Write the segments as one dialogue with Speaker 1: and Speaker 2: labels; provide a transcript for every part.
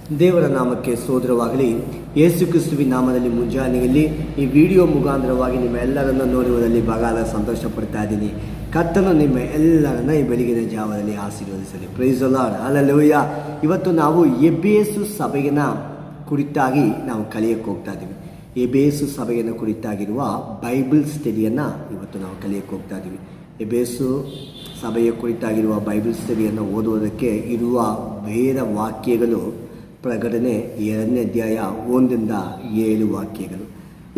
Speaker 1: ದೇವರ ನಾಮಕ್ಕೆ ಸ್ತೋತ್ರವಾಗಲಿ. ಯೇಸು ಕ್ರಿಸ್ತುವಿನ ನಾಮದಲ್ಲಿ ಮುಂಜಾನೆಯಲ್ಲಿ ಈ ವಿಡಿಯೋ ಮುಖಾಂತರವಾಗಿ ನಿಮ್ಮ ಎಲ್ಲರನ್ನು ನೋಡುವುದರಲ್ಲಿ ಬಹಳ ಸಂತೋಷ ಪಡ್ತಾ ಇದ್ದೀನಿ. ಕರ್ತನು ನಿಮ್ಮ ಎಲ್ಲರನ್ನ ಈ ಬೆಳಗಿನ ಜಾವದಲ್ಲಿ ಆಶೀರ್ವದಿಸಲಿ. Praise the Lord, hallelujah. ಇವತ್ತು ನಾವು ಎಬೇಸು ಸಭೆಯ ಕುರಿತಾಗಿ ನಾವು ಕಲಿಯಕ್ಕೆ ಹೋಗ್ತಾ ಇದ್ದೀವಿ. ಎಬೇಸು ಸಭೆಯನ್ನು ಕುರಿತಾಗಿರುವ ಬೈಬಲ್ ಸ್ಟಡಿಯನ್ನು ಇವತ್ತು ನಾವು ಕಲಿಯಕ್ಕೆ ಹೋಗ್ತಾ ಇದ್ದೀವಿ. ಎಬೇಸು ಸಭೆಯ ಕುರಿತಾಗಿರುವ ಬೈಬಲ್ ಸ್ಟಡಿಯನ್ನು ಓದುವುದಕ್ಕೆ ಇರುವ ವೇದ ವಾಕ್ಯಗಳು ಪ್ರಕಟಣೆ 2ನೇ ಅಧ್ಯಾಯ 1-7 ವಾಕ್ಯಗಳು.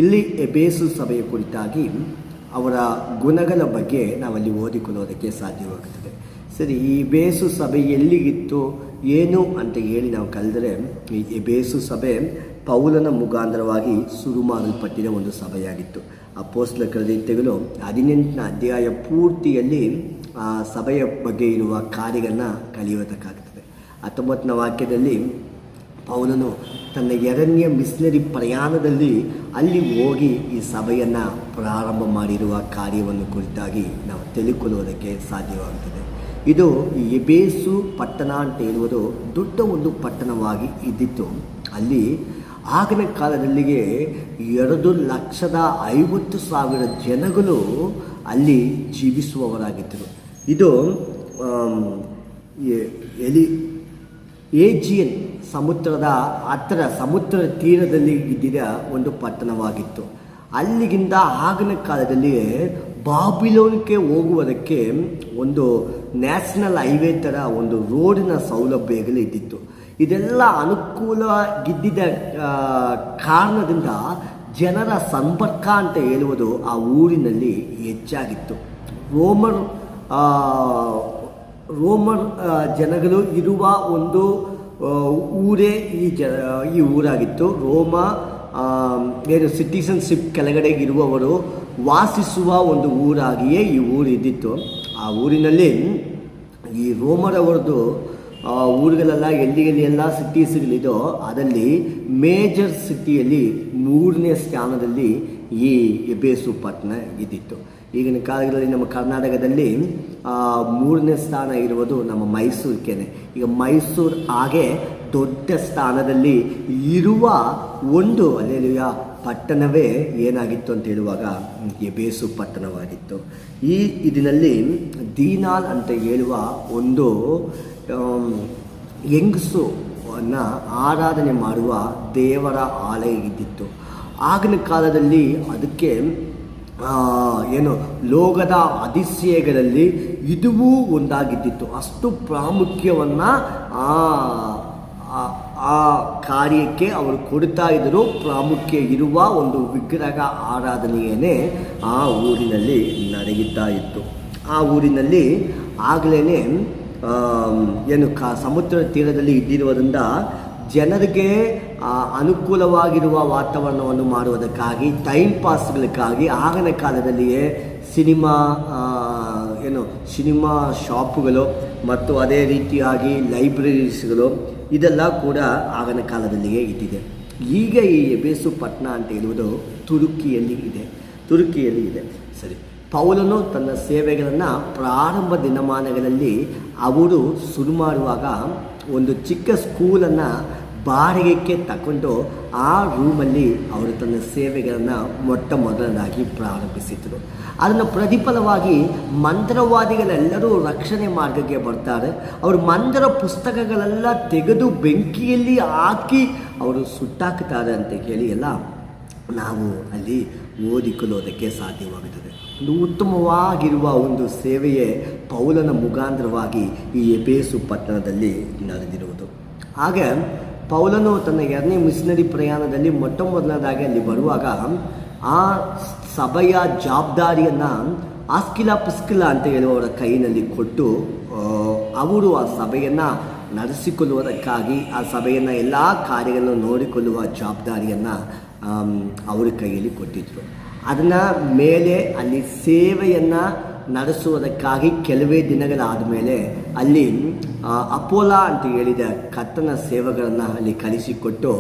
Speaker 1: ಇಲ್ಲಿ ಎಬೇಸು ಸಭೆಯ ಕುರಿತಾಗಿ ಅವರ ಗುಣಗಳ ಬಗ್ಗೆ ನಾವಲ್ಲಿ ಓದಿಕೊಳ್ಳೋದಕ್ಕೆ ಸಾಧ್ಯವಾಗುತ್ತದೆ. ಸರಿ, ಈ ಎಬೇಸು ಸಭೆ ಎಲ್ಲಿಗಿತ್ತು ಏನು ಅಂತ ಹೇಳಿ ನಾವು ಕಲಿದರೆ, ಈ ಎಬೇಸು ಸಭೆ ಪೌಲನ ಮುಖಾಂತರವಾಗಿ ಶುರು ಮಾಡಲ್ಪಟ್ಟಿದ ಒಂದು ಸಭೆಯಾಗಿತ್ತು. ಅಪೊಸ್ತಲ ಕೃತ್ಯಗಳು 18ನೇ ಅಧ್ಯಾಯ ಪೂರ್ತಿಯಲ್ಲಿ ಆ ಸಭೆಯ ಬಗ್ಗೆ ಇರುವ ಕಾರ್ಯಗಳನ್ನು ಕಲಿಯೋದಕ್ಕಾಗ್ತದೆ. 19ನೇ ವಾಕ್ಯದಲ್ಲಿ ಪೌಲನು ತನ್ನ 2ನೇ ಮಿಷನರಿ ಪ್ರಯಾಣದಲ್ಲಿ ಅಲ್ಲಿ ಹೋಗಿ ಈ ಸಭೆಯನ್ನು ಪ್ರಾರಂಭ ಮಾಡಿರುವ ಕಾರ್ಯವನ್ನು ಕುರಿತಾಗಿ ನಾವು ತಿಳಿದುಕೊಳ್ಳುವುದಕ್ಕೆ ಸಾಧ್ಯವಾಗುತ್ತದೆ. ಇದು ಈ ಎಬೇಸು ಪಟ್ಟಣ ಅಂತ ಹೇಳುವುದು ದೊಡ್ಡ ಒಂದು ಪಟ್ಟಣವಾಗಿ ಇದ್ದಿತ್ತು. ಅಲ್ಲಿ ಆಗಿನ ಕಾಲದಲ್ಲಿಗೆ 2,50,000 ಜನಗಳು ಅಲ್ಲಿ ಜೀವಿಸುವವರಾಗಿದ್ದರು. ಇದು ಏಜಿಯನ್ ಸಮುದ್ರದ ಹತ್ತಿರ ಸಮುದ್ರ ತೀರದಲ್ಲಿ ಇದ್ದಿದ್ದ ಒಂದು ಪಟ್ಟಣವಾಗಿತ್ತು. ಅಲ್ಲಿಗಿಂದ ಆಗಿನ ಕಾಲದಲ್ಲಿ ಬಾಬಿಲೋನ್ಗೆ ಹೋಗುವುದಕ್ಕೆ ಒಂದು ನ್ಯಾಷನಲ್ ಹೈವೇ ಥರ ಒಂದು ರೋಡಿನ ಸೌಲಭ್ಯಗಳು ಇದ್ದಿತ್ತು. ಇದೆಲ್ಲ ಅನುಕೂಲವಾಗಿದ್ದ ಕಾರಣದಿಂದ ಜನರ ಸಂಪರ್ಕ ಅಂತ ಹೇಳುವುದು ಆ ಊರಿನಲ್ಲಿ ಹೆಚ್ಚಾಗಿತ್ತು. ರೋಮರ್ ಜನಗಳು ಇರುವ ಒಂದು ಊರೇ ಈ ಊರಾಗಿತ್ತು. ಸಿಟಿಸನ್ಶಿಪ್ ಕೆಳಗಡೆ ಇರುವವರು ವಾಸಿಸುವ ಒಂದು ಊರಾಗಿಯೇ ಈ ಊರು ಇದ್ದಿತ್ತು. ಆ ಊರಿನಲ್ಲಿ ಈ ರೋಮರವರದು ಊರುಗಳೆಲ್ಲ ಎಲ್ಲಿ ಎಲ್ಲ ಸಿಟೀಸ್ಗಳಿದೋ ಅದರಲ್ಲಿ ಮೇಜರ್ ಸಿಟಿಯಲ್ಲಿ 3ನೇ ಸ್ಥಾನದಲ್ಲಿ ಈ ಎಬೇಸು ಪಟ್ಟಣ ಇದ್ದಿತ್ತು. ಈಗಿನ ಕಾಲಗಳಲ್ಲಿ ನಮ್ಮ ಕರ್ನಾಟಕದಲ್ಲಿ 3ನೇ ಸ್ಥಾನ ಇರುವುದು ನಮ್ಮ ಮೈಸೂರಿಗೇನೆ. ಈಗ ಮೈಸೂರು ಹಾಗೆ ದೊಡ್ಡ ಸ್ಥಾನದಲ್ಲಿ ಇರುವ ಒಂದು ಅಲ್ಲೆಲ್ಲುಯ ಪಟ್ಟಣವೇ ಏನಾಗಿತ್ತು ಅಂತ ಹೇಳುವಾಗ ಎಬೇಸು ಪಟ್ಟಣವಾಗಿತ್ತು. ಈ ಇದರಲ್ಲಿ ದೀನಾಲ್ ಅಂತ ಹೇಳುವ ಒಂದು ಹೆಂಗಸನ್ನು ಆರಾಧನೆ ಮಾಡುವ ದೇವರ ಆಲಯ ಇದ್ದಿತ್ತು. ಆಗಿನ ಕಾಲದಲ್ಲಿ ಅದಕ್ಕೆ ಲೋಕದ ಅತಿಶಯಗಳಲ್ಲಿ ಇದುವೂ ಒಂದಾಗಿದ್ದಿತ್ತು. ಅಷ್ಟು ಪ್ರಾಮುಖ್ಯವನ್ನು ಆ ಕಾರ್ಯಕ್ಕೆ ಅವರು ಕೊಡ್ತಾ ಇದ್ದರು. ಪ್ರಾಮುಖ್ಯ ಇರುವ ಒಂದು ವಿಗ್ರಹ ಆರಾಧನೆಯೇ ಆ ಊರಿನಲ್ಲಿ ನಡೆಯುತ್ತಾ ಇತ್ತು. ಆ ಊರಿನಲ್ಲಿ ಆಗಲೇ ಸಮುದ್ರ ತೀರದಲ್ಲಿ ಇದ್ದಿರುವುದರಿಂದ ಜನರಿಗೆ ಅನುಕೂಲವಾಗಿರುವ ವಾತಾವರಣವನ್ನು ಮಾಡುವುದಕ್ಕಾಗಿ ಟೈಮ್ ಪಾಸ್ಗಳಿಗಾಗಿ ಆಗಿನ ಕಾಲದಲ್ಲಿಯೇ ಸಿನಿಮಾ ಶಾಪುಗಳು ಮತ್ತು ಅದೇ ರೀತಿಯಾಗಿ ಲೈಬ್ರರೀಸ್ಗಳು ಇದೆಲ್ಲ ಕೂಡ ಆಗಿನ ಕಾಲದಲ್ಲಿಯೇ ಇದ್ದಿದೆ. ಈಗ ಈ ಎಬೇಸು ಪಟ್ಟಣ ಅಂತ ಹೇಳುವುದು ತುರುಕಿಯಲ್ಲಿ ಇದೆ. ಸರಿ, ಪೌಲನು ತನ್ನ ಸೇವೆಗಳನ್ನು ಪ್ರಾರಂಭ ದಿನಮಾನಗಳಲ್ಲಿ ಅವರು ಶುರು ಮಾಡುವಾಗ ಒಂದು ಚಿಕ್ಕ ಸ್ಕೂಲನ್ನು ಬಾಡಿಗೆಗೆ ತಗೊಂಡು ಆ ರೂಮಲ್ಲಿ ಅವರು ತನ್ನ ಸೇವೆಗಳನ್ನು ಮೊದಲನಾಗಿ ಪ್ರಾರಂಭಿಸಿದರು. ಅದನ್ನು ಪ್ರತಿಫಲವಾಗಿ ಮಂತ್ರವಾದಿಗಳೆಲ್ಲರೂ ರಕ್ಷಣೆ ಮಾರ್ಗಕ್ಕೆ ಬರ್ತಾರೆ. ಅವರು ಮಂತ್ರ ಪುಸ್ತಕಗಳೆಲ್ಲ ತೆಗೆದು ಬೆಂಕಿಯಲ್ಲಿ ಹಾಕಿ ಅವರು ಸುಟ್ಟಾಕ್ತಾರೆ ಅಂತ ಹೇಳಿ ಎಲ್ಲ ನಾವು ಅಲ್ಲಿ ಓದಿಕೊಳ್ಳೋದಕ್ಕೆ ಸಾಧ್ಯವಾಗುತ್ತದೆ. ಒಂದು ಉತ್ತಮವಾಗಿರುವ ಒಂದು ಸೇವೆಯೇ ಪೌಲನ ಮುಖಾಂತರವಾಗಿ ಈ ಎಬೇಸು ಪಟ್ಟಣದಲ್ಲಿ ನಡೆದಿರುವುದು. ಹಾಗೆ ಪೌಲನು ತನ್ನ 2ನೇ ಮಿಷನರಿ ಪ್ರಯಾಣದಲ್ಲಿ ಮೊದಲನೇದಾಗಿ ಅಲ್ಲಿ ಬರುವಾಗ ಆ ಸಭೆಯ ಜವಾಬ್ದಾರಿಯನ್ನು ಆಸ್ಕಿಲ ಅಂತ ಹೇಳುವವರ ಕೈಯಲ್ಲಿ ಕೊಟ್ಟು ಅವರು ಆ ಸಭೆಯನ್ನು ನಡೆಸಿಕೊಳ್ಳುವುದಕ್ಕಾಗಿ ಆ ಸಭೆಯನ್ನು ಎಲ್ಲ ಕಾರ್ಯಗಳನ್ನು ನೋಡಿಕೊಳ್ಳುವ ಜವಾಬ್ದಾರಿಯನ್ನು ಅವರ ಕೈಯಲ್ಲಿ ಕೊಟ್ಟಿದ್ದರು. ಅದನ್ನು ಮೇಲೆ ಅಲ್ಲಿ ಸೇವೆಯನ್ನು ನಡೆಸುವುದಕ್ಕಾಗಿ ಕೆಲವೇ ದಿನಗಳಾದ ಮೇಲೆ ಅಲ್ಲಿ ಅಪೋಲ ಅಂತ ಹೇಳಿದ ಕರ್ತನ ಸೇವೆಗಳನ್ನು ಅಲ್ಲಿ ಕಲಿಸಿಕೊಟ್ಟು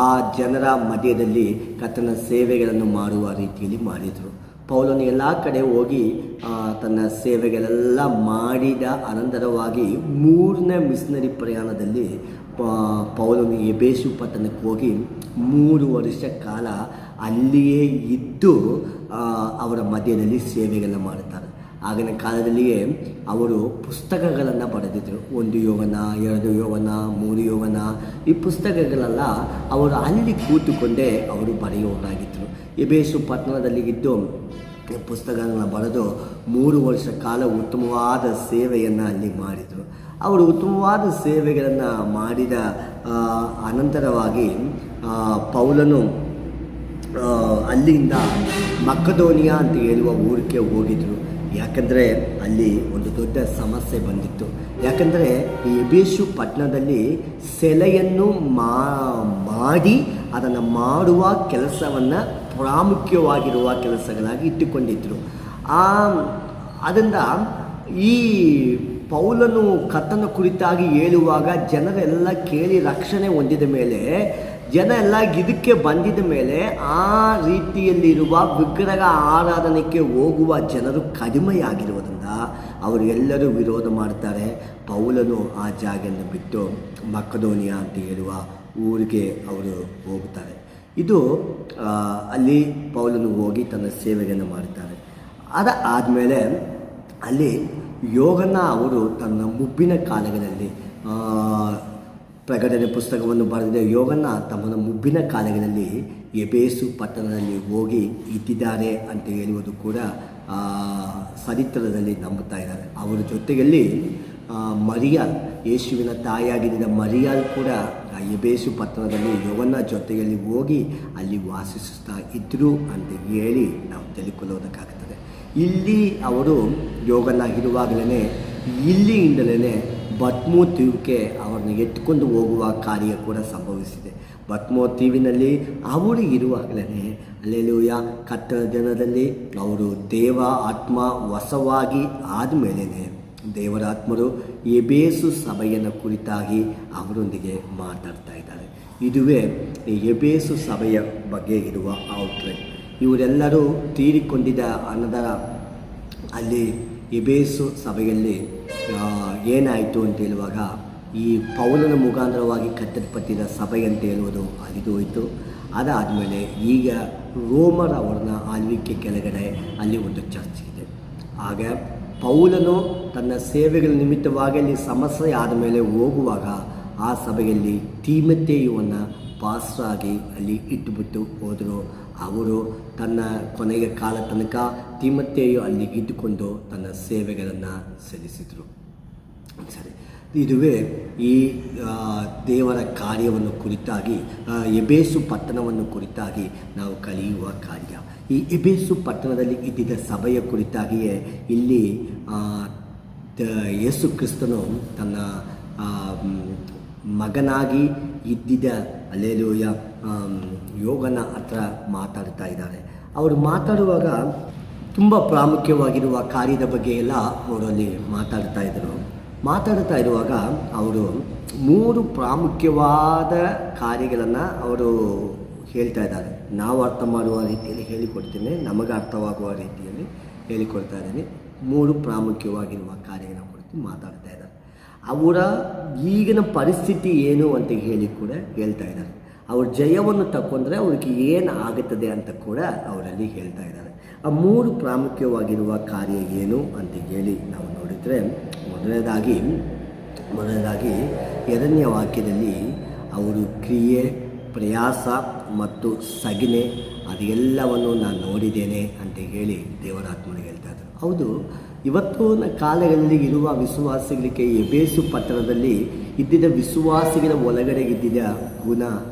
Speaker 1: ಆ ಜನರ ಮಧ್ಯದಲ್ಲಿ ಕರ್ತನ ಸೇವೆಗಳನ್ನು ಮಾಡುವ ರೀತಿಯಲ್ಲಿ ಮಾಡಿದರು. ಪೌಲನು ಎಲ್ಲ ಕಡೆ ಹೋಗಿ ತನ್ನ ಸೇವೆಗಳೆಲ್ಲ ಮಾಡಿದ ಅನಂತರವಾಗಿ 3ನೇ ಮಿಷನರಿ ಪ್ರಯಾಣದಲ್ಲಿ ಪೌಲನು ಎಬೇಸು ಪಟ್ಟಣಕ್ಕೆ ಹೋಗಿ 3 ವರ್ಷ ಕಾಲ ಅಲ್ಲಿಯೇ ಇದ್ದು ಅವರ ಮಧ್ಯದಲ್ಲಿ ಸೇವೆಗಳನ್ನು ಮಾಡುತ್ತಾರೆ. ಆಗಿನ ಕಾಲದಲ್ಲಿಯೇ ಅವರು ಪುಸ್ತಕಗಳನ್ನು ಬರೆದಿದ್ದರು. 1 ಯೋವನ, 2 ಯೋವನ, 3 ಯೋವನ, ಈ ಪುಸ್ತಕಗಳೆಲ್ಲ ಅವರು ಅಲ್ಲಿ ಕೂತುಕೊಂಡೇ ಅವರು ಬರೆಯುವವರಾಗಿದ್ದರು. ಎಬೇಸು ಪಟ್ಟಣದಲ್ಲಿ ಇದ್ದು ಪುಸ್ತಕಗಳನ್ನು ಬರೆದು 3 ವರ್ಷ ಕಾಲ ಉತ್ತಮವಾದ ಸೇವೆಯನ್ನು ಅಲ್ಲಿ ಮಾಡಿದರು. ಅವರು ಉತ್ತಮವಾದ ಸೇವೆಗಳನ್ನು ಮಾಡಿದ ಅನಂತರವಾಗಿ ಪೌಲನು ಅಲ್ಲಿಂದ ಮಕ್ಕದೋನಿಯಾ ಅಂತ ಹೇಳುವ ಊರಿಗೆ ಹೋಗಿದ್ದರು. ಯಾಕಂದರೆ ಅಲ್ಲಿ ಒಂದು ದೊಡ್ಡ ಸಮಸ್ಯೆ ಬಂದಿತ್ತು. ಯಾಕಂದರೆ ಈ ಎಬೇಸು ಪಟ್ಟಣದಲ್ಲಿ ಸೆಲೆಯನ್ನು ಮಾಡಿ ಅದನ್ನು ಮಾಡುವ ಕೆಲಸವನ್ನು ಪ್ರಾಮುಖ್ಯವಾಗಿರುವ ಕೆಲಸಗಳಾಗಿ ಇಟ್ಟುಕೊಂಡಿದ್ದರು. ಅದರಿಂದ ಈ ಪೌಲನು ಕರ್ತನ ಕುರಿತಾಗಿ ಹೇಳುವಾಗ ಜನರೆಲ್ಲ ಕೇಳಿ ರಕ್ಷಣೆ ಹೊಂದಿದ ಮೇಲೆ, ಜನ ಎಲ್ಲ ಇದಕ್ಕೆ ಬಂದಿದ ಮೇಲೆ ಆ ರೀತಿಯಲ್ಲಿರುವ ವಿಗ್ರಹ ಆರಾಧನೆಗೆ ಹೋಗುವ ಜನರು ಕಡಿಮೆಯಾಗಿರುವುದರಿಂದ ಅವರೆಲ್ಲರೂ ವಿರೋಧ ಮಾಡ್ತಾರೆ. ಪೌಲನು ಆ ಜಾಗವನ್ನು ಬಿಟ್ಟು ಮಕ್ಕದೋನಿಯಾ ಅಂತ ಹೇಳುವ ಊರಿಗೆ ಅವರು ಹೋಗುತ್ತಾರೆ. ಇದು ಅಲ್ಲಿ ಪೌಲನು ಹೋಗಿ ತನ್ನ ಸೇವೆಯನ್ನು ಮಾಡುತ್ತಾರೆ. ಆದಮೇಲೆ ಅಲ್ಲಿ ಯೋಗನ ಅವರು ತನ್ನ ಮುಬ್ಬಿನ ಕಾಲಗಳಲ್ಲಿ ಪ್ರಕಟಣೆ ಪುಸ್ತಕವನ್ನು ಬರೆದಿದ್ದ ಯೋಗನ ತಮ್ಮ ಮುಬ್ಬಿನ ಕಾಲಗಳಲ್ಲಿ ಎಬೇಸು ಪಟ್ಟಣದಲ್ಲಿ ಹೋಗಿ ಇದ್ದಿದ್ದಾರೆ ಅಂತ ಹೇಳುವುದು ಕೂಡ ಚರಿತ್ರದಲ್ಲಿ ನಂಬುತ್ತಾ ಇದ್ದಾರೆ. ಅವರ ಜೊತೆಯಲ್ಲಿ ಮರಿಯಾಲ್, ಯೇಸುವಿನ ತಾಯಿಯಾಗಿದ್ದ ಮರಿಯಾಲ್ ಕೂಡ ಎಬೇಸು ಪಟ್ಟಣದಲ್ಲಿ ಯೋಗನ ಜೊತೆಯಲ್ಲಿ ಹೋಗಿ ಅಲ್ಲಿ ವಾಸಿಸುತ್ತಾ ಇದ್ದರು ಅಂತ ಹೇಳಿ ನಾವು ತಿಳ್ಕೊಳ್ಳೋದಕ್ಕಾಗ್ತದೆ. ಇಲ್ಲಿ ಅವರು ಯೋಗನ ಇರುವಾಗಲೇ ಇಲ್ಲಿಂದಲೇ ಬತ್ಮೋ ತೀವಿಗೆ ಅವರನ್ನು ಎತ್ಕೊಂಡು ಹೋಗುವ ಕಾರ್ಯ ಕೂಡ ಸಂಭವಿಸಿದೆ. ಬತ್ಮೋ ತೀವಿನಲ್ಲಿ ಅವರು ಇರುವಾಗಲೇ ಅಲ್ಲೆಲೂಯ ಕತ್ತಲ ದಿನದಲ್ಲಿ ಅವರು ದೇವ ಆತ್ಮ ವಶವಾಗಿ ಆದಮೇಲೆ ದೇವರ ಆತ್ಮರು ಎಬೇಸು ಸಭೆಯನ್ನು ಕುರಿತಾಗಿ ಅವರೊಂದಿಗೆ ಮಾತಾಡ್ತಾ ಇದ್ದಾರೆ. ಇದುವೇ ಎಬೇಸು ಸಭೆಯ ಬಗ್ಗೆ ಇರುವ ಔಟ್ಲೈನ್. ಇವರೆಲ್ಲರೂ ತೀರಿಕೊಂಡಿದ್ದ ಅನಂತರ ಅಲ್ಲಿ ಎಬೇಸು ಸಭೆಯಲ್ಲಿ ಏನಾಯಿತು ಅಂತ ಹೇಳುವಾಗ ಈ ಪೌಲನ ಮುಖಾಂತರವಾಗಿ ಕಟ್ಟಲ್ಪಟ್ಟಿದ್ದ ಸಭೆ ಅಂತ ಹೇಳುವುದು ಅಲ್ಲಿದು ಹೋಯಿತು. ಅದಾದಮೇಲೆ ಈಗ ರೋಮರ ಅವರನ್ನ ಆಳ್ವಿಕೆ ಕೆಳಗಡೆ ಅಲ್ಲಿ ಒಂದು ಚರ್ಚ್ ಇದೆ. ಆಗ ಪೌಲನು ತನ್ನ ಸೇವೆಗಳ ನಿಮಿತ್ತವಾಗಿ ಅಲ್ಲಿ ಸಮಸ್ಯೆ ಆದಮೇಲೆ ಹೋಗುವಾಗ ಆ ಸಭೆಯಲ್ಲಿ ತೀಮೊಥೆಯನನ್ನು ಪಾಸ್ಟರಾಗಿ ಅಲ್ಲಿ ಇಟ್ಟುಬಿಟ್ಟು ಹೋದರು. ಅವರು ತನ್ನ ಕೊನೆಯ ಕಾಲ ತನಕ ತೀಮೊಥೆಯು ಅಲ್ಲಿ ಇದ್ದುಕೊಂಡು ತನ್ನ ಸೇವೆಗಳನ್ನು ಸಲ್ಲಿಸಿದರು. ಸರಿ, ಇದುವೇ ಈ ದೇವರ ಕಾರ್ಯವನ್ನು ಕುರಿತಾಗಿ ಎಬೇಸು ಪಟ್ಟಣವನ್ನು ಕುರಿತಾಗಿ ನಾವು ಕಲಿಯುವ ಕಾರ್ಯ. ಈ ಎಬೇಸು ಪಟ್ಟಣದಲ್ಲಿ ಇದ್ದಿದ್ದ ಸಭೆಯ ಕುರಿತಾಗಿಯೇ ಇಲ್ಲಿ ಯೇಸು ಕ್ರಿಸ್ತನು ತನ್ನ ಮಗನಾಗಿ ಇದ್ದಿದ್ದ ಅಲ್ಲೇಲೂಯ ಯೋಗನ ಹತ್ರ ಮಾತಾಡ್ತಾ ಇದ್ದಾರೆ. ಅವರು ಮಾತಾಡುವಾಗ ತುಂಬ ಪ್ರಾಮುಖ್ಯವಾಗಿರುವ ಕಾರ್ಯದ ಬಗ್ಗೆ ಎಲ್ಲ ಅವರಲ್ಲಿ ಮಾತಾಡ್ತಾ ಇರುವಾಗ ಅವರು 3 ಪ್ರಾಮುಖ್ಯವಾದ ಕಾರ್ಯಗಳನ್ನು ಅವರು ಹೇಳ್ತಾ ಇದ್ದಾರೆ. ನಾವು ಅರ್ಥ ಮಾಡುವ ರೀತಿಯಲ್ಲಿ ಹೇಳಿಕೊಡ್ತೀನಿ, ನಮಗೆ ಅರ್ಥವಾಗುವ ರೀತಿಯಲ್ಲಿ ಹೇಳಿಕೊಡ್ತಾ ಇದ್ದೀನಿ. 3 ಪ್ರಾಮುಖ್ಯವಾಗಿರುವ ಕಾರ್ಯಗಳನ್ನು ಕುರಿತು ಮಾತಾಡ್ತಾ ಇದ್ದಾರೆ. ಅವರ ಈಗಿನ ಪರಿಸ್ಥಿತಿ ಏನು ಅಂತ ಹೇಳಿ ಕೂಡ ಹೇಳ್ತಾ ಇದ್ದಾರೆ. ಅವ್ರ ಜಯವನ್ನು ತಗೊಂಡ್ರೆ ಅವ್ರಿಗೆ ಏನು ಆಗುತ್ತದೆ ಅಂತ ಕೂಡ ಅವರಲ್ಲಿ ಹೇಳ್ತಾ ಇದ್ದಾರೆ. ಆ 3 ಪ್ರಾಮುಖ್ಯವಾಗಿರುವ ಕಾರ್ಯ ಏನು ಅಂತ ಹೇಳಿ ನಾವು ನೋಡಿದರೆ, ಮೊದಲನೇದಾಗಿ 2ನೇ ವಾಕ್ಯದಲ್ಲಿ ಅವರು ಕ್ರಿಯೆ, ಪ್ರಯಾಸ ಮತ್ತು ಸಗಣೆ ಅದೆಲ್ಲವನ್ನು ನಾನು ನೋಡಿದ್ದೇನೆ ಅಂತ ಹೇಳಿ ದೇವರಾತ್ಮನಿಗೆ ಹೇಳ್ತಾ ಇದ್ದಾರೆ. ಹೌದು, ಇವತ್ತಿನ ಕಾಲಗಳಲ್ಲಿ ಇರುವ ವಿಶ್ವಾಸಿಗಳಿಗೆ ಎಬೇಸು ಪಟ್ಟಣದಲ್ಲಿ ಇದ್ದಿದ್ದ ವಿಶ್ವಾಸಿಗಳ ಒಳಗಡೆ ಇದ್ದಿದ್ದ ಗುಣ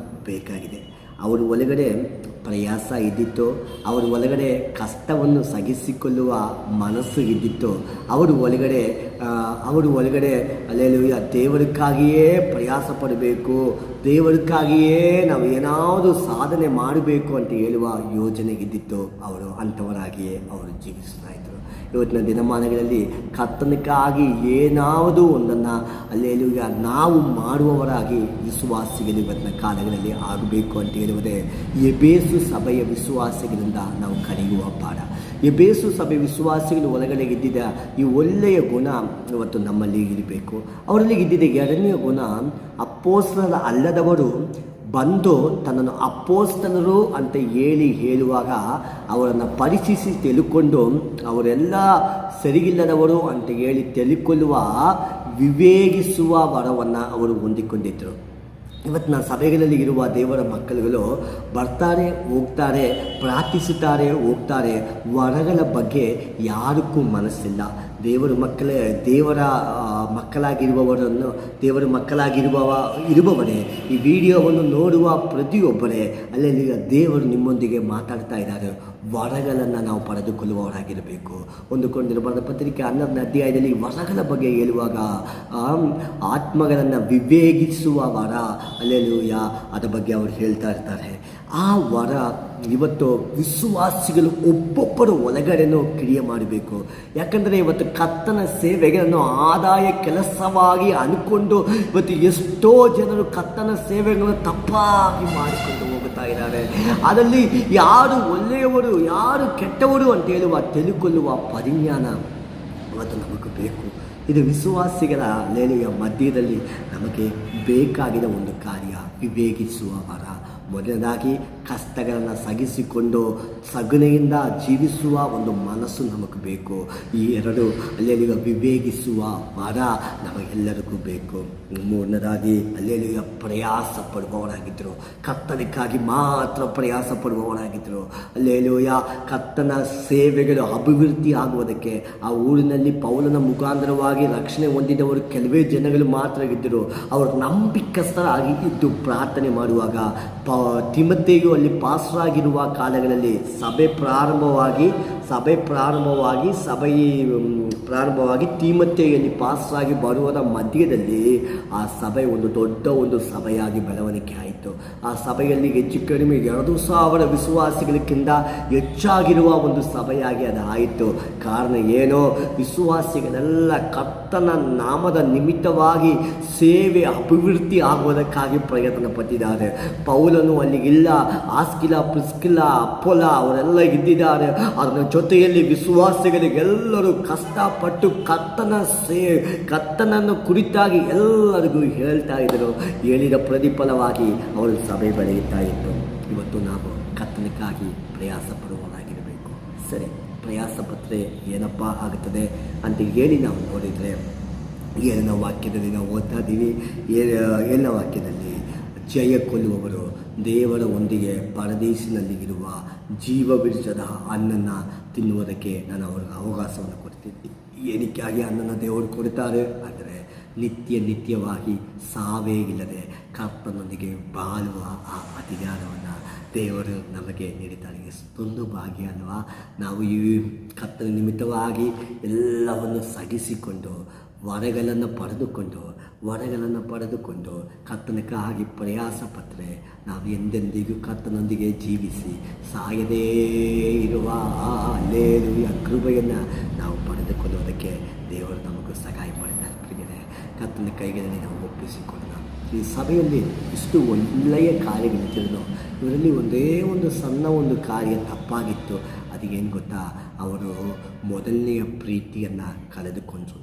Speaker 1: ಬೇಕಾಗಿದೆ. ಅವರ ಒಳಗಡೆ ಪ್ರಯಾಸ ಇದ್ದಿತ್ತು, ಅವರ ಒಳಗಡೆ ಕಷ್ಟವನ್ನು ಸಹಿಸಿಕೊಳ್ಳುವ ಮನಸ್ಸು ಇದ್ದಿತ್ತು. ಅವರ ಒಳಗಡೆ ಅಲ್ಲೇಲೂಯ ದೇವರಿಗಾಗಿಯೇ ಪ್ರಯಾಸ ಪಡಬೇಕು, ದೇವರಿಗಾಗಿಯೇ ನಾವು ಏನಾದರೂ ಸಾಧನೆ ಮಾಡಬೇಕು ಅಂತ ಹೇಳುವ ಯೋಜನೆ ಇದ್ದಿತ್ತು. ಅವರು ಅಂಥವರಾಗಿಯೇ ಅವರು ಜೀವಿಸ್ತಾ ಇದ್ದರು. ಇವತ್ತಿನ ದಿನಮಾನಗಳಲ್ಲಿ ಕರ್ತನಿಗಾಗಿ ಏನಾದರೂ ಒಂದನ್ನು ಅಲ್ಲೇಲೂಯ ನಾವು ಮಾಡುವವರಾಗಿ ವಿಶ್ವಾಸಿಗಳು ಇವತ್ತಿನ ಕಾಲಗಳಲ್ಲಿ ಆಗಬೇಕು ಅಂತ ಹೇಳುವುದೇ ಎಬೇಸು ಸಭೆಯ ವಿಶ್ವಾಸಿಗಳಿಂದ ನಾವು ಕಲಿಯುವ ಪಾಠ. ಎಬೇಸು ಸಭೆ ವಿಶ್ವಾಸಿಗಳು ಒಳಗಡೆ ಇದ್ದಿದ್ದ ಈ ಒಳ್ಳೆಯ ಗುಣ ಇವತ್ತು ನಮ್ಮಲ್ಲಿ ಇರಬೇಕು. ಅವರಲ್ಲಿ ಇದ್ದಿದ್ದ ಎರಡನೆಯ ಗುಣ, ಅಪೊಸ್ತಲರ ಅಲ್ಲದವರು ಬಂದು ತನ್ನನ್ನು ಅಪೊಸ್ತಲರು ಅಂತ ಹೇಳುವಾಗ ಅವರನ್ನು ಪರೀಕ್ಷಿಸಿ ತಿಳ್ಕೊಂಡು ಅವರೆಲ್ಲ ಸರಿಗಿಲ್ಲದವರು ಅಂತ ಹೇಳಿ ತಿಳ್ಕೊಳ್ಳುವ ವಿವೇಗಿಸುವ ವರವನ್ನು ಅವರು ಹೊಂದಿಕೊಂಡಿದ್ದರು. ಇವತ್ತಿನ ಸಭೆಗಳಲ್ಲಿ ಇರುವ ದೇವರ ಮಕ್ಕಳುಗಳು ಬರ್ತಾರೆ, ಹೋಗ್ತಾರೆ, ಪ್ರಾರ್ಥಿಸುತ್ತಾರೆ, ಹೋಗ್ತಾರೆ. ವರಗಳ ಬಗ್ಗೆ ಯಾರಿಗೂ ಮನಸ್ಸಿಲ್ಲ. ದೇವರ ಮಕ್ಕಳಾಗಿರುವವರೇ ಈ ವಿಡಿಯೋವನ್ನು ನೋಡುವ ಪ್ರತಿಯೊಬ್ಬರೇ ಅಲ್ಲಿ ದೇವರು ನಿಮ್ಮೊಂದಿಗೆ ಮಾತಾಡ್ತಾ ಇದ್ದಾರೆ. ವರಗಳನ್ನು ನಾವು ಪಡೆದುಕೊಳ್ಳುವವರಾಗಿರಬೇಕು. ಒಂದು ಕೊಂದಿರ ಬರೆದ ಪತ್ರಿಕೆ 11ನೇ ಅಧ್ಯಾಯದಲ್ಲಿ ವರಗಳ ಬಗ್ಗೆ ಹೇಳುವಾಗ ಆತ್ಮಗಳನ್ನು ವಿವೇಗಿಸುವ ವರ, ಅಲ್ಲೆಲೂಯ, ಅದರ ಬಗ್ಗೆ ಅವರು ಹೇಳ್ತಾ ಇರ್ತಾರೆ. ಆ ವರ ಇವತ್ತು ವಿಶ್ವಾಸಿಗಳು ಒಬ್ಬೊಬ್ಬರು ಒಳಗಡೆನೂ ಕ್ರಿಯೆ ಮಾಡಬೇಕು. ಯಾಕಂದರೆ ಇವತ್ತು ಕರ್ತನ ಸೇವೆಗಳನ್ನು ಆದಾಯ ಕೆಲಸವಾಗಿ ಅಂದ್ಕೊಂಡು ಇವತ್ತು ಎಷ್ಟೋ ಜನರು ಕರ್ತನ ಸೇವೆಗಳನ್ನು ತಪ್ಪಾಗಿ ಮಾಡಿಕೊಂಡು ಹೋಗುತ್ತಾ ಇದ್ದಾರೆ. ಅದರಲ್ಲಿ ಯಾರು ಒಳ್ಳೆಯವರು ಯಾರು ಕೆಟ್ಟವರು ಅಂತ ಹೇಳುವ ತಿಳ್ಕೊಳ್ಳುವ ಪರಿಜ್ಞಾನ ಇವತ್ತು ನಮಗೆ ಬೇಕು. ಇದು ವಿಶ್ವಾಸಿಗಳ ಲೇಲೆಯ ಮಧ್ಯದಲ್ಲಿ ನಮಗೆ ಬೇಕಾಗಿದ ಒಂದು ಕಾರ್ಯ, ವಿವೇಕಿಸುವ ವರ. ಮೊದಲನೇದಾಗಿ ಕಷ್ಟಗಳನ್ನು ಸಹಿಸಿಕೊಂಡು ಸಗಣಿಯಿಂದ ಜೀವಿಸುವ ಒಂದು ಮನಸ್ಸು ನಮಗೆ ಬೇಕು. ಈ ಎರಡು ಅಲ್ಲೆಲ್ಲಿಗ ವಿವೇಕಿಸುವ ವರ ನಮಗೆಲ್ಲರಿಗೂ ಬೇಕು. ಮೂರನೇದಾಗಿ ಅಲ್ಲೆಲ್ಲಿಗ ಪ್ರಯಾಸ ಪಡುವವರಾಗಿದ್ದರು, ಕರ್ತನಿಗಾಗಿ ಮಾತ್ರ ಪ್ರಯಾಸ ಪಡುವವರಾಗಿದ್ದರು. ಅಲ್ಲೆಲ್ಲೂಯ ಕರ್ತನ ಸೇವೆಗಳು ಅಭಿವೃದ್ಧಿ ಆಗುವುದಕ್ಕೆ ಆ ಊರಿನಲ್ಲಿ ಪೌಲನ ಮುಖಾಂತರವಾಗಿ ರಕ್ಷಣೆ ಹೊಂದಿದವರು ಕೆಲವೇ ಜನಗಳು ಮಾತ್ರ ಇದ್ದರು. ಅವರು ನಂಬಿಕಸ್ಥರಾಗಿ ಇದ್ದು ಪ್ರಾರ್ಥನೆ ಮಾಡುವಾಗ ತಿಮೊಥೆಯು ಅಲ್ಲಿ ಪಾಸ್ಟರಾಗಿರುವ ಕಾಲಗಳಲ್ಲಿ ಸಭೆ ಪ್ರಾರಂಭವಾಗಿ ತಿಮೊಥೆಯಲ್ಲಿ ಪಾಸ್ಟರಾಗಿ ಬರುವುದರ ಮಧ್ಯದಲ್ಲಿ ಆ ಸಭೆ ಒಂದು ದೊಡ್ಡ ಒಂದು ಸಭೆಯಾಗಿ ಬೆಳವಣಿಗೆ ಆಯಿತು. ಆ ಸಭೆಯಲ್ಲಿ ಹೆಚ್ಚು ಕಡಿಮೆ 2,000 ವಿಶ್ವಾಸಿಗಳಿಗಿಂತ ಹೆಚ್ಚಾಗಿರುವ ಒಂದು ಸಭೆಯಾಗಿ ಅದು ಆಯಿತು. ಕಾರಣ ಏನೋ, ವಿಶ್ವಾಸಿಗಳೆಲ್ಲ ಕರ್ತನ ನಾಮದ ನಿಮಿತ್ತವಾಗಿ ಸೇವೆ ಅಭಿವೃದ್ಧಿ ಆಗುವುದಕ್ಕಾಗಿ ಪ್ರಯತ್ನ ಪಟ್ಟಿದ್ದಾರೆ. ಪೌಲನು ಅಲ್ಲಿಗಿಲ್ಲ, ಆಸ್ಕಿಲ, ಪ್ರಿಸ್ಕಿಲ, ಅಪೊಲ ಅವರೆಲ್ಲ ಇದ್ದಿದ್ದಾರೆ. ಅದರ ಜೊತೆಯಲ್ಲಿ ವಿಶ್ವಾಸಿಗಳಿಗೆಲ್ಲರೂ ಕಷ್ಟಪಟ್ಟು ಕರ್ತನನ್ನು ಕುರಿತಾಗಿ ಎಲ್ಲರಿಗೂ ಹೇಳ್ತಾ ಇದ್ದರು. ಹೇಳಿದ ಪ್ರತಿಫಲವಾಗಿ ಅವರು ಸಭೆ ಬೆಳೆಯುತ್ತಾ ಇತ್ತು. ಇವತ್ತು ನಾವು ಕರ್ತನಿಗಾಗಿ ಪ್ರಯಾಸ ಪಡುವವರಾಗಿರಬೇಕು. ಸರಿ, ಪ್ರಯಾಸ ಪಟ್ಟರೆ ಏನಪ್ಪ ಆಗುತ್ತದೆ ಅಂತ ಹೇಳಿ ನಾವು ನೋಡಿದರೆ, ಏನ ವಾಕ್ಯದಲ್ಲಿ ನಾವು ಓದ್ತಾ ಇದ್ದೀವಿ. ಏನ ವಾಕ್ಯದಲ್ಲಿ ಜಯ ಕೊಲ್ಲುವವರು ದೇವರ ಒಂದಿಗೆ ಪರದೇಶಿನಲ್ಲಿ ಇರುವ ಜೀವವಿರಿಸದ ಹಣ್ಣನ್ನು ತಿನ್ನುವುದಕ್ಕೆ ನಾನು ಅವ್ರಿಗೆ ಅವಕಾಶವನ್ನು ಕೊಡ್ತಿದ್ದೆ. ಏನಕ್ಕಾಗಿ ಹಣ್ಣನ್ನು ದೇವರು ಕೊಡ್ತಾರೆ ಅಂದರೆ ನಿತ್ಯವಾಗಿ ಸಾವೇ ಇಲ್ಲದೆ ಕರ್ತನೊಂದಿಗೆ ಬಾಳುವ ಆ ಅಧಿಕಾರವನ್ನು ದೇವರು ನಮಗೆ ನೀಡಿದ್ದಾರೆ. ಎಷ್ಟೊಂದು ಭಾಗ್ಯ ಅಲ್ವಾ. ನಾವು ಈ ಕರ್ತನ ನಿಮಿತ್ತವಾಗಿ ಎಲ್ಲವನ್ನು ಸಹಿಸಿಕೊಂಡು ವರಗಳನ್ನು ಪಡೆದುಕೊಂಡು ಕರ್ತನಿಗಾಗಿ ಪ್ರಯಾಸ ಪಟ್ಟರೆ ನಾವು ಎಂದೆಂದಿಗೂ ಕರ್ತನೊಂದಿಗೆ ಜೀವಿಸಿ ಸಾಯದೇ ಇರುವ ಅಲ್ಲೇಲುಯ ಕೃಪೆಯನ್ನು ನಾವು ಪಡೆದುಕೊಳ್ಳುವುದಕ್ಕೆ ದೇವರು ನಮಗೂ ಸಹಾಯ ಮಾಡಿದ್ದಾರೆ. ಪ್ರಿಯರೇ, ಕರ್ತನ ಕೈಗಳಲ್ಲಿ ನಾವು ಒಪ್ಪಿಸಿಕೊಳ್ಳೋಣ. ಈ ಸಭೆಯಲ್ಲಿ ಇಷ್ಟು ಒಳ್ಳೆಯ ಕಾರ್ಯಗಳಿದ್ದರೂ ಇವರಲ್ಲಿ ಒಂದೇ ಒಂದು ಸಣ್ಣ ಒಂದು ಕಾರ್ಯ ತಪ್ಪಾಗಿತ್ತು. ಅದೇನು ಗೊತ್ತಾ, ಅವರು ಮೊದಲನೆಯ ಪ್ರೀತಿಯನ್ನು ಕಳೆದುಕೊಂಡರು.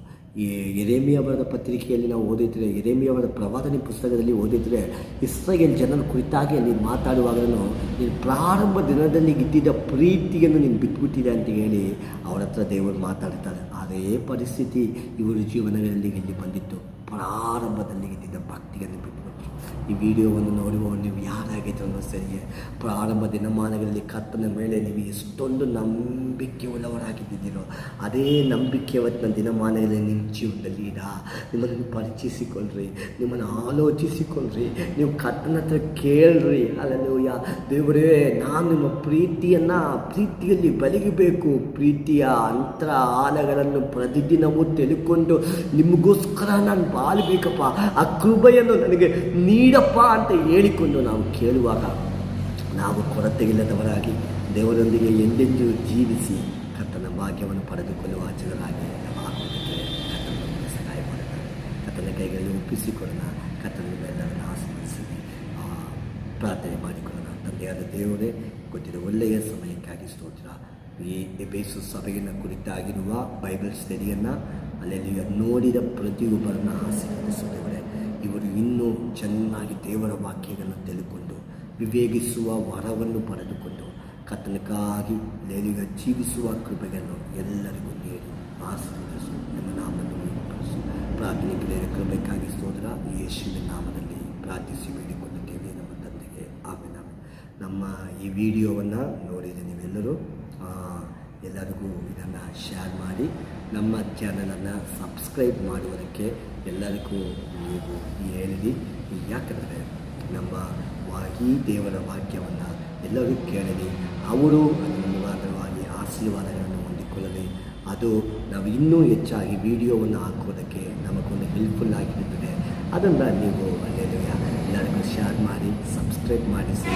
Speaker 1: ಯೆರೆಮೀಯ ಬರೆದ ಪತ್ರಿಕೆಯಲ್ಲಿ ನಾವು ಓದಿದರೆ, ಯೆರೆಮೀಯ ಬರೆದ ಪ್ರವಾದನೆ ಪುಸ್ತಕದಲ್ಲಿ ಓದಿದರೆ, ಇಸ್ರಾಯೇಲ್ ಜನರ ಕುರಿತಾಗಿ ಅಲ್ಲಿ ಮಾತಾಡುವಾಗಲೂ ನೀನು ಪ್ರಾರಂಭ ದಿನದಲ್ಲಿ ಇದ್ದಿದ್ದ ಪ್ರೀತಿಯನ್ನು ನೀನು ಬಿಟ್ಬಿಟ್ಟಿದೆ ಅಂತ ಹೇಳಿ ಅವರ ಹತ್ರ ದೇವರು ಮಾತಾಡ್ತಾರೆ. ಅದೇ ಪರಿಸ್ಥಿತಿ ಇವರ ಜೀವನಗಳಲ್ಲಿ ಇಲ್ಲಿ ಬಂದಿತ್ತು. ಪ್ರಾರಂಭದಲ್ಲಿ ಇದ್ದಿದ್ದ ಭಕ್ತಿಯನ್ನು ಬಿಟ್ಬಿಟ್ರು. ಈ ವಿಡಿಯೋವನ್ನು ನೋಡುವ ನೀವು ಯಾರಾಗಿದ್ದರೂ ಸರಿಯೇ, ಪ್ರಾರಂಭ ದಿನಮಾನಗಳಲ್ಲಿ ಕರ್ತನ ಮೇಲೆ ನೀವು ಎಷ್ಟೊಂದು ನಂಬಿಕೆ ಉಳ್ಳವರಾಗಿದ್ದೀರೋ ಅದೇ ನಂಬಿಕೆ ಇವತ್ತಿನ ದಿನಮಾನಗಳಲ್ಲಿ ನಿಮ್ಮ ಜೀವನದಲ್ಲಿ ನಿಮ್ಮನ್ನು ಪರಿಚಯಿಸಿಕೊಳ್ಳ್ರಿ, ನಿಮ್ಮನ್ನು ಆಲೋಚಿಸಿಕೊಳ್ಳ್ರಿ, ನೀವು ಕರ್ತನ ಹತ್ರ ಕೇಳ್ರಿ. ಅಲ್ಲೂಯ ದೇವರೇ, ನಾನು ನಿಮ್ಮ ಪ್ರೀತಿಯಲ್ಲಿ ಬೆಳಗಬೇಕು, ಪ್ರೀತಿಯ ಅಂತರ ಆಳಗಳನ್ನು ಪ್ರತಿದಿನವೂ ತಿಳ್ಕೊಂಡು ನಿಮಗೋಸ್ಕರ ನಾನು ಬಾಳ್ಬೇಕಪ್ಪ, ಆ ಕೃಪೆಯನ್ನು ನನಗೆ ನೀಡಪ್ಪ ಅಂತ ಹೇಳಿಕೊಂಡು ನಾವು ಕೇಳುವಾಗ ನಾವು ಕೊರತೆಯಿಲ್ಲದವರಾಗಿ ದೇವರೊಂದಿಗೆ ಎಂದೆಂದೂ ಜೀವಿಸಿ ಕರ್ತನ ಭಾಗ್ಯವನ್ನು ಪಡೆದುಕೊಳ್ಳುವ ಜನರಾಗಿ ನಾವು ಆಗುವುದಕ್ಕೆ ಕರ್ತನನ್ನು ಸಹಾಯ ಮಾಡೋಣ. ಕರ್ತನ ಕೈಗಳಲ್ಲಿ ಒಪ್ಪಿಸಿಕೊಳ್ಳೋಣ. ಕರ್ತನ ಎಲ್ಲರನ್ನು ಆಶೀರ್ವದಿಸಿ ಪ್ರಾರ್ಥನೆ ಮಾಡಿಕೊಳ್ಳೋಣ. ತಂದೆಯಾದ ದೇವರೇ, ಗೊತ್ತಿದ್ದ ಒಳ್ಳೆಯ ಸಮಯಕ್ಕಾಗಿ ಸ್ತೋತ್ರ. ಈ ಎಫೆಸು ಸಭೆಯನ್ನು ಕುರಿತಾಗಿರುವ ಬೈಬಲ್ ಸ್ಟಡಿಯನ್ನು ಅಲ್ಲಿ ನೋಡಿದ ಪ್ರತಿಯೊಬ್ಬರನ್ನು ಆಶೀರ್ವದಿಸುತ್ತೇವೆ. ಇವರು ಇನ್ನೂ ಚೆನ್ನಾಗಿ ದೇವರ ವಾಕ್ಯಗಳನ್ನು ತಿಳಿದುಕೊಂಡು ವಿವೇಕಿಸುವ ವರವನ್ನು ಪಡೆದುಕೊಂಡು ಕರ್ತನಕ್ಕಾಗಿ ಲೇಲಿಗ ಜೀವಿಸುವ ಕೃಪೆಯನ್ನು ಎಲ್ಲರಿಗೂ ನೀಡಿ ಆಶೀರ್ವದಿಸು. ನಮ್ಮ ನಾಮವನ್ನು ಮಹಿಮೆಪಡಿಸು. ಪ್ರಾರ್ಥನೆ ಕೇಳಿದ ಕೃಪೆಗಾಗಿ ಸ್ತೋತ್ರ. ಯೇಸುವಿನ ನಾಮದಲ್ಲಿ ಪ್ರಾರ್ಥಿಸಿ ಬೇಡಿಕೊಳ್ಳುತ್ತೇವೆ ನಮ್ಮ ತಂದೆಗೆ. ಆಮೇಲೆ ನಮ್ಮ ಈ ವಿಡಿಯೋವನ್ನು ನೋಡಿದ ನೀವೆಲ್ಲರೂ ಎಲ್ಲರಿಗೂ ಇದನ್ನು ಶೇರ್ ಮಾಡಿ ನಮ್ಮ ಚಾನಲನ್ನು ಸಬ್ಸ್ಕ್ರೈಬ್ ಮಾಡುವುದಕ್ಕೆ ಎಲ್ಲರಿಗೂ ನೀವು ಹೇಳಿರಿ. ಯಾಕಂದರೆ ನಮ್ಮ ಈ ದೇವರ ವಾಕ್ಯವನ್ನು ಎಲ್ಲರೂ ಕೇಳಲಿ, ಅವರು ಅದರ ಮುಖಾಂತರವಾಗಿ ಆಶೀರ್ವಾದಗಳನ್ನು ಹೊಂದಿಕೊಳ್ಳಲಿ. ಅದು ನಾವು ಇನ್ನೂ ಹೆಚ್ಚಾಗಿ ವಿಡಿಯೋವನ್ನು ಹಾಕುವುದಕ್ಕೆ ನಮಗೊಂದು ಹೆಲ್ಪ್ಫುಲ್ ಆಗಿರುತ್ತದೆ. ಅದನ್ನು ನೀವು ಎಲ್ಲರಿಗೂ ಶೇರ್ ಮಾಡಿ ಸಬ್ಸ್ಕ್ರೈಬ್ ಮಾಡಿಸಿ.